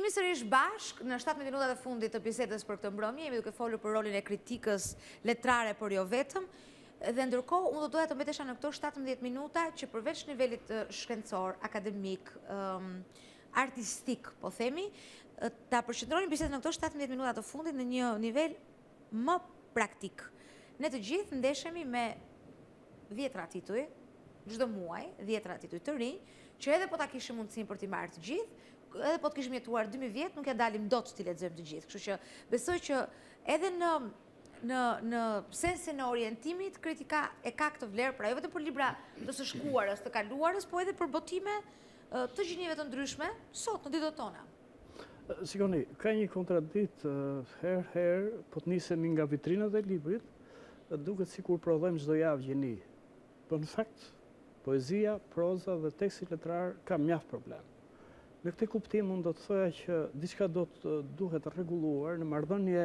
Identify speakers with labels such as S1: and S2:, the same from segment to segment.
S1: Kthehemi sërish bashk në 17 minutat e fundit të bisedës për këtë mbrëmje. Jemi duke folur për rolin e kritikës letrare, por jo vetëm. Dhe ndërkohë, unë do doja të mbetesha në këto 17 minuta që përveç nivelit shkencor, akademik, artistik, po themi, ta përqendronim bisedën në këto 17 minuta të fundit në një nivel më praktik. Ne të gjithë ndeshemi me 10 tituj, çdo muaj, 10 tituj të rinj, që edhe po ta kishim mundësinë për t'i marrë të gjithë, edhe po të kishim jetuar 2000 vjet, nuk ja dalim dot t'i lexojmë të gjithë. Kështu që besoj që edhe në sensin e orientimit, kritika e ka këtë vlerë, pra jo vetëm për libra të së shkuarës, të kaluarës, po edhe për botime të gjinjeve të ndryshme, sot në ditët tona.
S2: Shikoni, ka një kontradikt herë po të nisemi nga vitrinat e librit, duket sikur prodhojmë çdo javë gjeni. Po në fakt, poezia, proza dhe teksti letrar ka mjaft problem. Në këtë kuptim unë do të thoja që diçka duhet rregulluar në marrëdhënie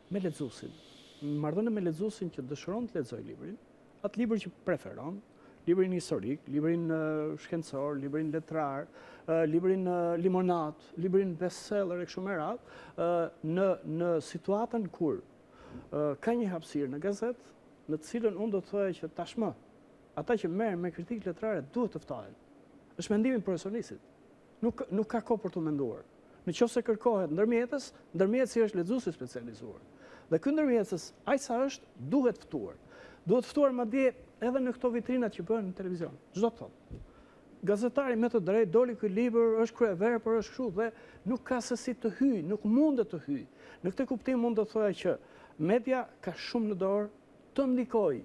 S2: me lexuesin. Në marrëdhënie me lexuesin që dëshiron të lexojë librin, atë libër që preferon, librin historik, librin shkencor, librin letrar, librin limonat, librin bestseller e kështu me radhë, në situatën kur ka një hapësirë në gazet, në të cilën unë do të thoya që tashmë ata që merren me kritikë letrare duhet të ftohen. Është mendimi i profesionistit. Nuk ka kohë për të menduar. Nëse kërkohet ndërmjetës, ndërmjetësi është lexuesi specializuar. Dhe ky ndërmjetës, aq sa është, duhet ftuar. Duhet ftuar madje edhe në këto vitrinat që bëhen në televizion. Çdo të thotë. Gazetari me të drejtë doli ky libër, është kryever, por është kështu dhe nuk ka se si të hyjë, nuk mundet të hyjë. Në këtë kuptim mund të thoya që media ka shumë në dorë të ndikojë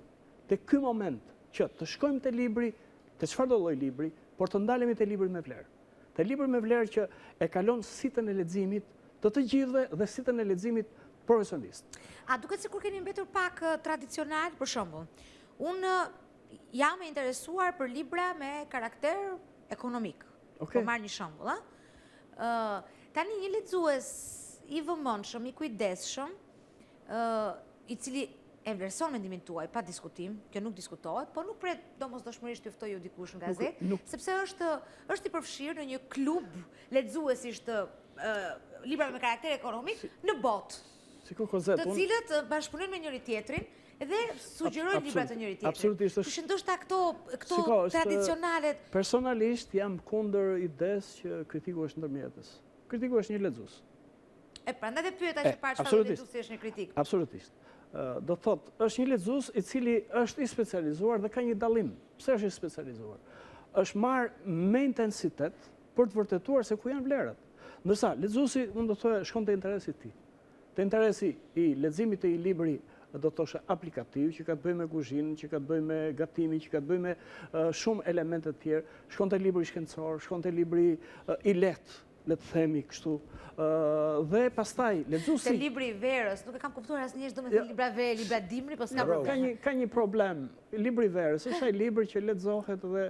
S2: te ky moment që të shkojmë te libri, te çfarë do lloj libri, por të ndalemi te libri me vlerë. Te libri me vlerë që e kalon sitën e leximit të gjithëve dhe sitën e leximit profesionist.
S1: A duket sikur keni mbetur pak tradicional, për shembull. Unë jam e interesuar për libra me karakter ekonomik. Po marr një shembull, tani një lexues i vëmendshëm, i kujdesshëm, i cili e vlerëson mendimin tuaj pa diskutim, kjo nuk diskutohet, po nuk pret domosdoshmërisht t'ju ftojë dikush në gazetë, sepse është i përfshirë në një klub lexuesish të librave me karakter ekonomik në botë, të cilët bashkëpunojnë me njëri tjetrin dhe sugjerojnë libra të njëri tjetrit.
S2: Absolutisht.
S1: Kështu ndoshta këto tradicionalet.
S2: Personalisht jam kundër idesë që kritiku është ndërmjetës. Kritiku është një lexues.
S1: Prandaj dhe pyeta që para çfarë lexuesi është një kritik.
S2: Absolutisht. Do thotë, është një lexues i cili është i specializuar dhe ka një dallim. Pse është i specializuar? Është marrë me intensitet për të vërtetuar se ku janë vlerat. Ndërsa lexuesi, unë do të thoya, shkon te interesi i tij. Te interesi i leximit të një libri, do të thoshe aplikativ, që ka të bëjë me kuzhinën, që ka të bëjë me gatimin, që ka të bëjë me shumë elemente të tjerë, shkon te libri shkencor, shkon te libri i lehtë, le të themi kështu, dhe pastaj lexuesi.
S1: Te libri i verës, nuk e kam kuptuar asnjëherë çdo me libra vere, libra dimri, po s'ka problem.
S2: Ka një problem. Libri i verës është ai libër që lexohet dhe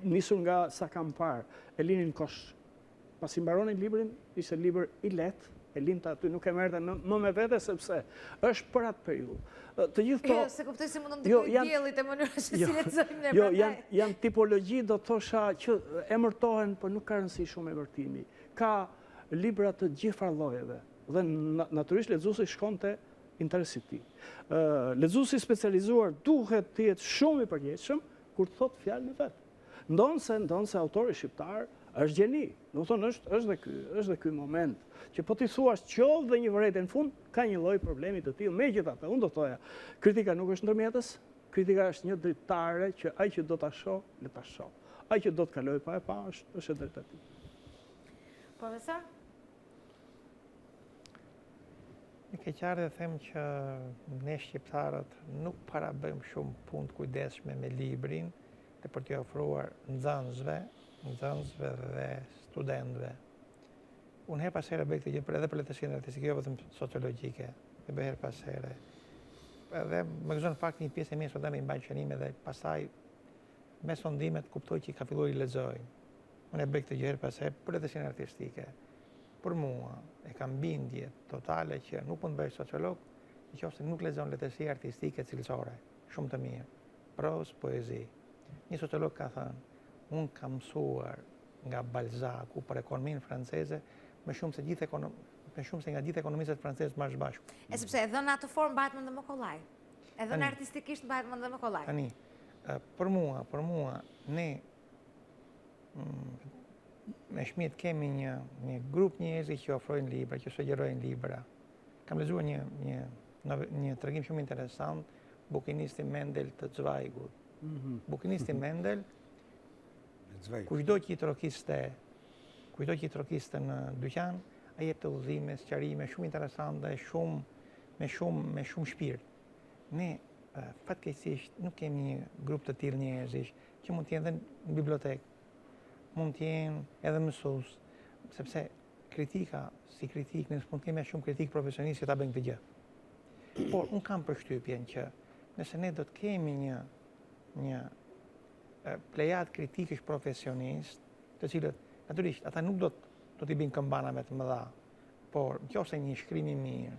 S2: nisur nga sa kam parë, e linin kosh. Pasi mbaronin librin, ishte libër i lehtë, e linte aty, nuk e merrte më me vete sepse është për atë periudhë. Të gjithë këto
S1: se kuptoj se mund të ndikojë diellit e mënyrës se si lexojmë ne.
S2: Jo, janë tipologji, do të thosha, që emërtohen, por nuk ka rëndësi shumë emërtimi. Ka libra të gjitha llojeve dhe natyrisht lexuesi shkon te interesi i tij. Lexuesi specializuar duhet të jetë shumë i përgjithshëm kur thot fjalën e vet. Ndonse autori shqiptar është gjeni. Do të thonë është dhe ky moment që po ti thuash qoftë dhe një vërejtë në fund, ka një lloj problemi të tillë. Megjithatë, unë do thoya, kritika nuk është ndërmjetës, kritika është një dritare që ai që do ta shoh, le ta shoh. Ai që do të kalojë pa e pa është e drejtë e tij.
S1: Profesor?
S3: Në keqardhë them që ne shqiptarët nuk para bëjmë shumë punë të kujdesshme me librin dhe për t'i ofruar nxënësve dhe studentëve. Unë her pas here bëj këtë gjë edhe për letërsinë artistike, jo vetëm sociologjike, e bëj her pas here. Edhe më gëzon fakti një pjesë e mirë studentëve i mbajnë qenime dhe pastaj me sondimet kuptoj që i ka filluar i lexoj. Unë e bëj këtë gjë her pas here për letërsinë artistike. Për mua e kam bindje totale që nuk mund të bëj sociolog nëse nuk lexon letërsi artistike cilësore, shumë të mirë, prozë, poezi. Një sociolog ka thënë, unë kam mësuar nga Balzacu për ekonominë franceze, më shumë se nga gjithë ekonomistët francezë marrë bashku.
S1: E sepse edhe në atë formë bëhet më më kollaj. Edhe në artistikisht bëhet më kollaj.
S3: Tani, për mua, ne me shmit kemi një grup njerëzish që ofrojnë libra, që sugjerojnë libra. Kam lexuar një tregim shumë interesant, Bukinisti Mendel të Zvajgut. Bukinisti Mendel, kushdo që i trokiste në dyqan, ai jep të udhëzime, sqarime shumë interesante, me shumë shpirt. Ne fatkeqësisht nuk kemi një grup të tillë njerëzish që mund të jenë në bibliotekë, mund të jenë edhe mësues, sepse kritika, si kritik, ne mund të kemi shumë kritik profesionistë që ta bëjnë këtë gjë. Por unë kam përshtypjen që nëse ne do të kemi një plejad kritikësh profesionistë, të cilët natyrisht ata nuk do t'i bëjnë këmbanave të mëdha, por nëse një shkrim i mirë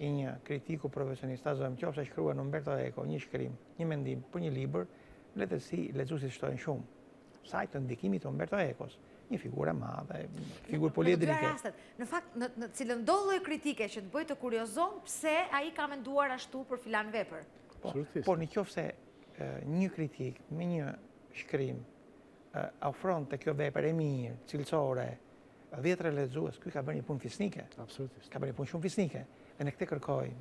S3: i një kritiku profesionist, nëse shkruar në Umberto Eco një shkrim, një mendim për një libër, letërsi lexuesit shtojnë shumë. Sajtë të ndikimit të Umberto Ecos, një figurë e madhe, figurë poliedrike.
S1: Në fakt, në cilën do lloj kritike që të bëj të kuriozon, pse ai ka menduar ashtu për filan vepër.
S3: Por nëse një kritik me një shkrim ofron të kjo vepër e mirë, cilësore, 10 lexues, ky ka bërë një punë fisnike.
S2: Absolutisht.
S3: Ka bërë një punë shumë fisnike. Dhe ne këtë kërkojmë.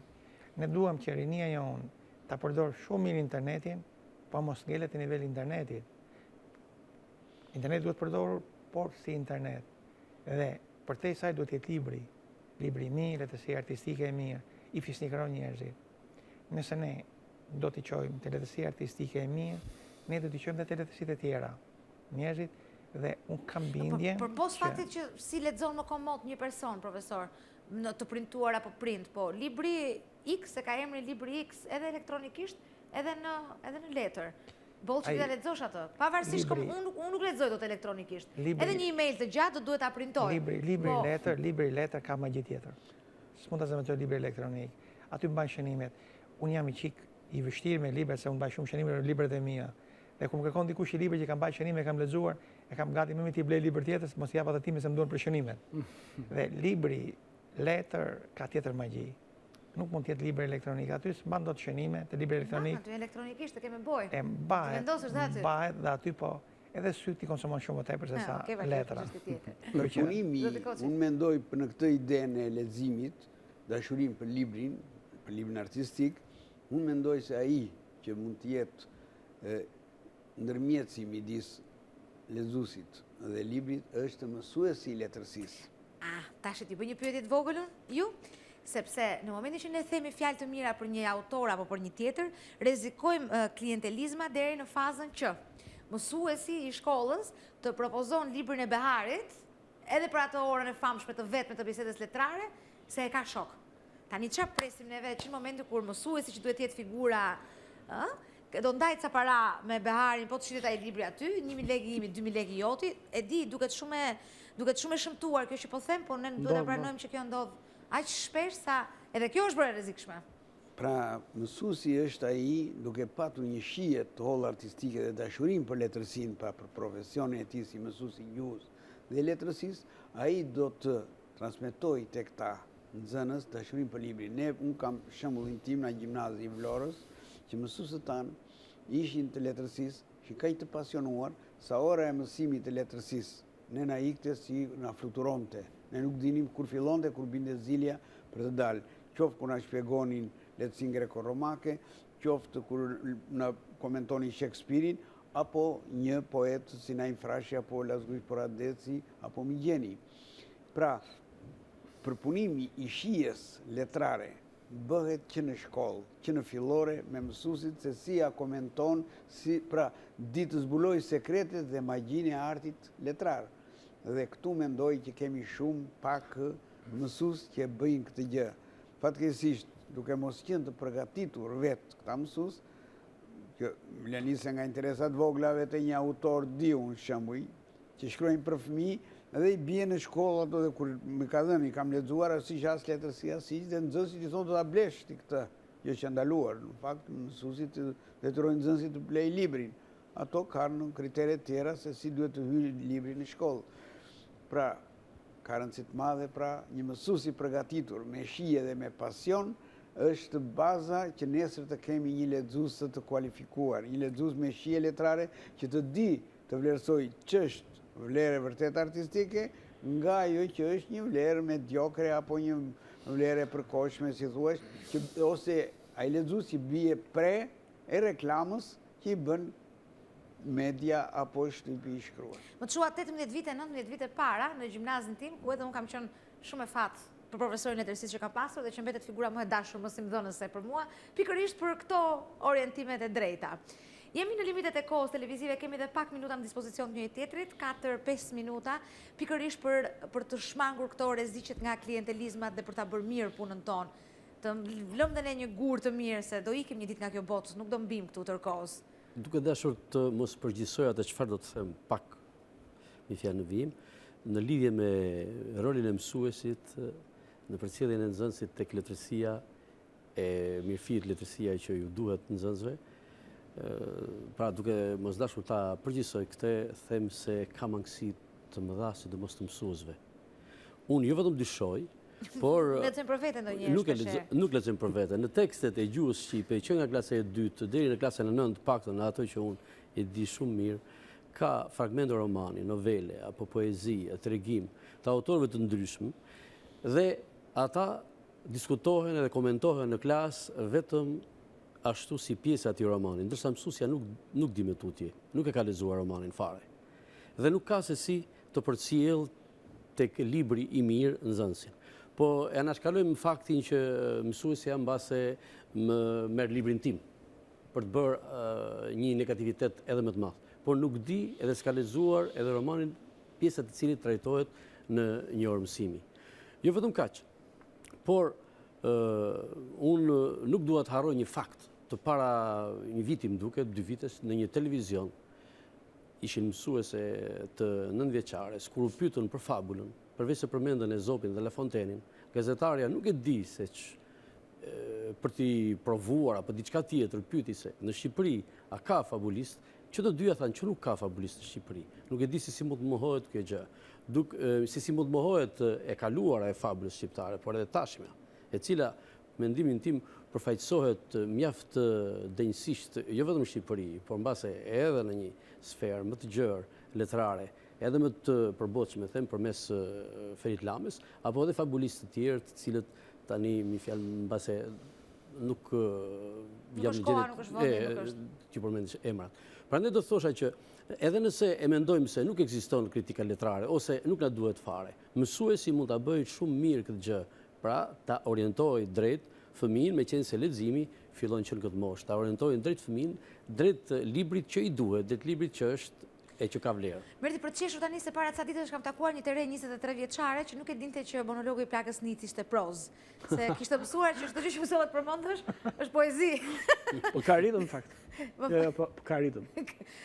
S3: Ne duam që rinia jonë ta përdor shumë mirë internetin, po mos ngelet në nivel internetit. Interneti duhet përdorur, por si internet. Dhe përtej saj duhet jetë libri i mirë, letërsi artistike e mirë, i fisnikëron njerëzit. Nëse ne do t'i qojmë të letërsi artistike e mirë, ne do t'i qojmë dhe të letërsit e tjera. Njerëzit, dhe unë kam bindje...
S1: Për pos faktit që si lexon më komod një person, profesor, në të printuar apo print, po libri X, se ka emrin libri X, edhe elektronikisht, edhe në letër. Boll që të lexosh atë. Pavarësisht që unë nuk lexoj dot elektronikisht. Edhe një email të gjatë do duhet ta printoj.
S3: Libri i letër ka magji tjetër. S'mund ta zëvendësoj libri elektronik. Aty mbajnë shënimet. Unë jam i çik i vështirë me libra, se unë mbaj shumë shënime në librat e mia. Dhe kur më kërkon dikush i libër që kam mbajë shënime, kam lexuar, e kam gati më t'i blej libër tjetër, mos i jap atë time se më duan për shënimet. Dhe libri letër ka tjetër magji. Nuk mund të jetë libër elektronik. Aty s'mban dot shënime, te libri elektronik.
S1: Aty elektronikisht të kemi boj.
S3: E mbahet dhe aty po edhe syt i konsumon shumë më tepër se sa letra.
S4: Përpunimi, unë mendoj në këtë idenë e leximit, dashurinë për librin artistik, unë mendoj se ai që mund të jetë ndërmjetësi midis lexuesit dhe librit është mësuesi i letërsisë.
S1: Tash ti bëj një pyetje të vogël ju? Sepse në momentin që ne themi fjalë të mira për një autor apo për një tjetër, rrezikojmë klientelizma deri në fazën që mësuesi i shkollës të propozon librin e Beharit, edhe për atë orën e famshme të vetme të bisedës letrare, se e ka shok. Tani çfarë presim neve që në momentin kur mësuesi që duhet të jetë figura, do ndajt sa para me Beharin, po të shitet ai libri aty, 1000 lekë imi, 2000 lekë joti, e di, duket shumë e shëmtuar kjo që po them, por ne duhet ta pranojmë që kjo ndodh aq shpesh sa edhe kjo është bërë e rrezikshme.
S4: Pra, mësuesi është ai duke patur një shije të hollë artistike dhe dashurinë për letërsinë, pra për profesionin e tij si mësues i gjuhës dhe letërsisë, ai do të transmetojë tek ta nxënës dashurinë për librin. Unë kam shembullin tim në gjimnazi i Vlorës, që mësuesët tanë ishin të letërsisë, që kaq të pasionuar sa ora e mësimit të letërsisë. Ne na ikte si na fluturonte. Ne nuk dinim kur fillonte, kur binte zilja për të dalë. Qoftë kur na shpjegonin letërsinë greko-romake, qoftë kur na komentonin Shakespeare-in, apo një poet si Naim Frashi, apo Lazgush Poradeci, apo Migjeni. Pra, përpunimi i shijes letrare bëhet që në shkollë, që në fillore me mësuesit se si ja komenton, pra ditë zbuloj sekretet dhe magjinë e artit letrar. Dhe këtu mendoj që kemi shumë pak mësues që bëjnë këtë gjë. Fatkeqësisht, duke mos qenë të përgatitur vetë këta mësues, që nisën nga interesat voglave të një autor diun shembull, që shkruajnë për fëmijë, edhe i bie në shkollë ato dhe kur më ka dhënë, i kam lexuar asnjë as letërsi asnjë, dhe nxënësit i thonë do ta blesh ti këtë, gjë që ndaluar. Në fakt, mësuesit detyrojnë nxënësit të blej librin. Ato kanë kritere tjera se si duhet të hyjë libri në shkollë. Pra, ka rëndësi të madhe, pra një mësues i përgatitur me shije dhe me pasion është baza që nesër të kemi një lexues të kualifikuar, një lexues me shije letrare që të di të vlerësoj ç'është vlerë vërtet artistike nga ajo që është një vlerë mediokre apo një vlerë e përkohshme, si thuaç, ose ai lexues që bie pre e reklamës që i bën media apo shtypi i shkruar.
S1: Më çua 18 vite, 19 vite para në gjimnazin tim, ku edhe unë kam qenë shumë e fat për profesorin e letërsisë që ka pasur dhe që mbetet figura më e dashur, më simdhënëse për mua, pikërisht për këto orientimet e drejta. Jemi në limitet e kohës televizive, kemi dhe pak minuta në dispozicion të njëri tjetrit, 4-5 minuta, pikërisht për të shmangur këto rreziqet nga klientelizmat dhe për ta bërë mirë punën tonë. Të lëmë dhe ne një gur të mirë se do ikim një ditë nga kjo botë, nuk do mbim këtu tërkohës.
S5: Duke dashur të mos përgjithësoj atë çfarë do të them pak me fjalë në vijim, në lidhje me rolin e mësuesit në përcjelljen e nxënësit tek letërsia e mirëfijit letërsia që ju duhet nxënësve. Pra duke mos dashur ta përgjithësoj këtë, them se ka mangësi të mëdha sidomos të mësuesve. Unë jo vetëm dyshoj, por
S1: Lexojmë për veten ndonjëherë.
S5: nuk lexojmë për veten. Në tekstet e gjuhës shqipe, që nga klasa e 2 deri në klasën e 9, paktën në ato që unë e di shumë mirë, ka fragmente romani, novele apo poezi, tregim të autorëve të ndryshëm dhe ata diskutohen edhe komentohen në klasë vetëm ashtu si pjesë e atij romani, ndërsa mësuesja nuk di me tutje, nuk e ka lexuar romanin fare. Dhe nuk ka se si të përcjell tek libri i mirë nxënësin. Po e anashkalojmë faktin që mësuesja mbase më merr librin tim për të bërë një negativitet edhe më të madh. Por nuk di edhe s'ka lexuar edhe romanin pjesa e cilit trajtohet në një orë mësimi. Jo vetëm kaq, por unë nuk dua të harroj një fakt. Të para një viti më duket, 2 vitesh, në një televizion ishin mësuese të 9 vjeçares, kur u pyetën për fabulën, përveç se përmendën Ezopin dhe La Fontainein, gazetarja nuk e di se për t'i provuar apo diçka tjetër pyeti se në Shqipëri a ka fabulist, që të dyja thanë që nuk ka fabulist në Shqipëri. Nuk e di se si mund të mohohet kjo gjë. Si mund të mohohet e kaluara e fabulës shqiptare, por edhe tashmja, e cila mendimin tim përfaqësohet mjaft denjësisht jo vetëm në Shqipëri, por mbase edhe në një sferë më të gjerë letrare, edhe më të përbotshme, them, përmes Ferit Lamës, apo edhe fabulistë të tjerë, të cilët tani mi fjalë mbase nuk jam në gjendje që përmendesh emrat. Prandaj do thosha që edhe nëse e mendojmë se nuk ekziston kritika letrare ose nuk na duhet fare, mësuesi mund ta bëjë shumë mirë këtë gjë, pra ta orientojë drejt fëmijën, meqense leximi fillon që në këtë moshë, ta orientojnë drejt fëmijën, drejt librit që i duhet, drejt librit që është e që ka vlerë.
S1: Merdi për të qeshur tani se para ca ditësh kam takuar një të re 23 vjeçare që nuk e dinte që monologu i plakës Nici ishte prozë. Se kishte mësuar që çdo gjë që mësohet përmendesh është poezi.
S2: Po ka ritëm në fakt. Po ka ritëm.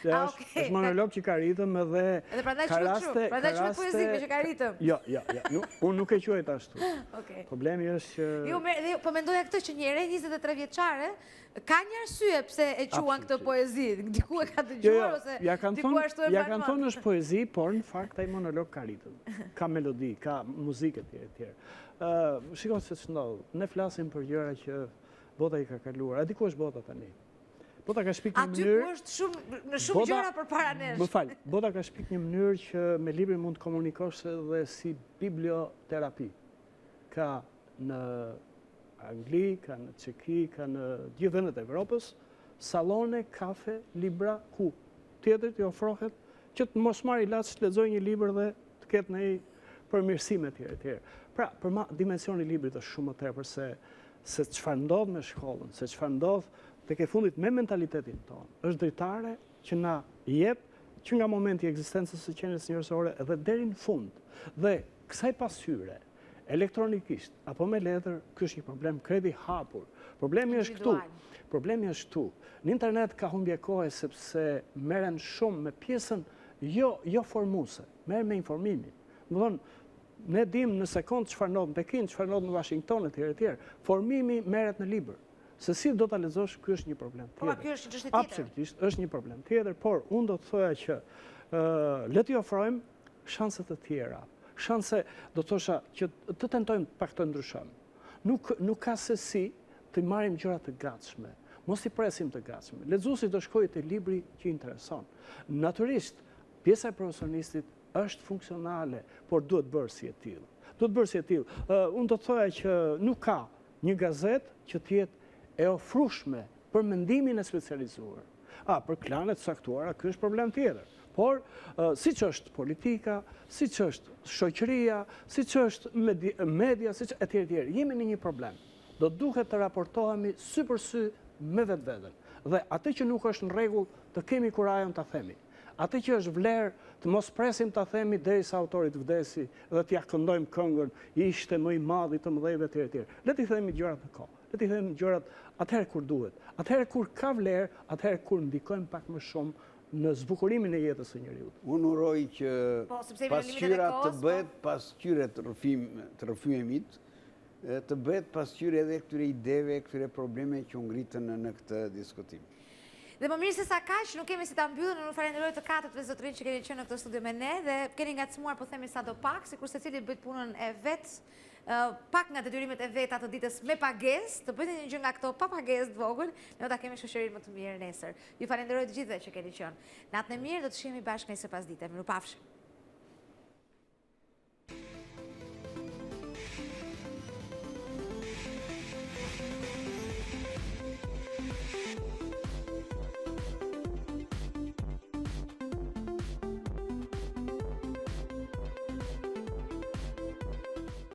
S2: Është monolog që ka ritëm edhe ka raste,
S1: prandaj quhet poezi, me që ka ritëm.
S2: Jo. Unë nuk e quajt ashtu.
S1: Okej.
S2: Problemi është që
S1: Jo, po mendoja këtë që një re 23 vjeçare ka një arsye pse e quan këtë poezi. Diku e ka dëgjuar ose diku ashtu e
S2: ja kanë thonë është poezi, por në fakt ai monolog ka ritëm. Ka melodi, ka muzikë etj. Shikoj se ç'ndodh. Ne flasim për gjëra që bota i ka kaluar. A di ku është bota tani? Bota ka shpik një mënyrë.
S1: Aty ku është në shumë gjëra përpara nesh.
S2: Më fal, bota ka shpik një mënyrë që me librin mund të komunikosh edhe si biblioterapi. Ka në Angli, ka në Çeki, ka në gjithë vendet e Evropës, sallone, kafe, libra, ku tjetrit i ofrohet që të mos marrë ilaç, të lexojë një libër dhe të ketë një përmirësim etj. Pra, dimensioni i librit është shumë më tepër se çfarë ndodh me shkollën, se çfarë ndodh tek e fundit me mentalitetin tonë. Është dritare që na jep që nga momenti i ekzistencës së qenies njerëzore edhe deri në fund. Dhe kësaj pasqyre elektronikisht apo me letër, ky është një problem kredi hapur. Problemi është këtu. Problemi është këtu. Në internet ka humbje kohe sepse merren shumë me pjesën jo formuese, merren me informimin. Do thonë, ne dim në sekond çfarë ndodh në Pekin, çfarë ndodh në Washington etj. Formimi merret në libër. Se si do ta lexosh, ky është një problem tjetër.
S1: Po, ky është një çështje tjetër.
S2: Absolutisht, është një problem tjetër, por unë do të thoja që le t'i ofrojmë shanse të tjera. shanse do të thosha që të tentojmë pak të ndryshojmë. Nuk ka se si të marrim gjëra të gatshme, mos i presim të gatshme. Lexuesi do shkojë te libri që i intereson. Natyrisht, pjesa e profesionistit është funksionale, por duhet bërë si e tillë. Duhet bërë si e tillë. Unë do të thoja që nuk ka një gazetë që të jetë e ofrueshme për mendimin e specializuar. Për klanet saktuara, ky është problem tjetër. Por, siç është politika, siç është shoqëria, siç është media, siç etj, jemi në një problem. Do duhet të raportohemi sy për sy me vetveten. Dhe atë që nuk është në rregull, të kemi kurajon ta themi. Atë që është vlerë, të mos presim ta themi derisa autori të vdesi dhe t'ia këndojmë këngën, ishte më i madh i të mëdhejve etj. Le t'i themi gjërat në kohë. Le t'i themi gjërat atëherë kur duhet. Atëherë kur ka vlerë, atëherë kur ndikojmë pak më shumë në zbukurimin e jetës së njeriut.
S4: Unë uroj që pasqyra të bëhet pasqyre të rrëfimit, të bëhet pasqyre edhe këtyre ideve, këtyre probleme që u ngritën në këtë diskutim.
S1: Dhe më mirë se sa kaq, nuk kemi si ta mbyllën, unë falenderoj të katërt dhe zotërinë që keni qenë në këtë studio me ne dhe keni ngacmuar po themi sa do pak, sikur secili bëjt punën e vet, pak nga detyrimet e veta të ditës me pagesë, të bëjnë një gjë nga këto pa pagesë të vogël, ne do ta kemi shoqërinë më të mirë nesër. Ju falenderoj të gjithëve që keni qenë. Natën e mirë, do të shihemi bashkë nesër pasdite. Mirupafshim.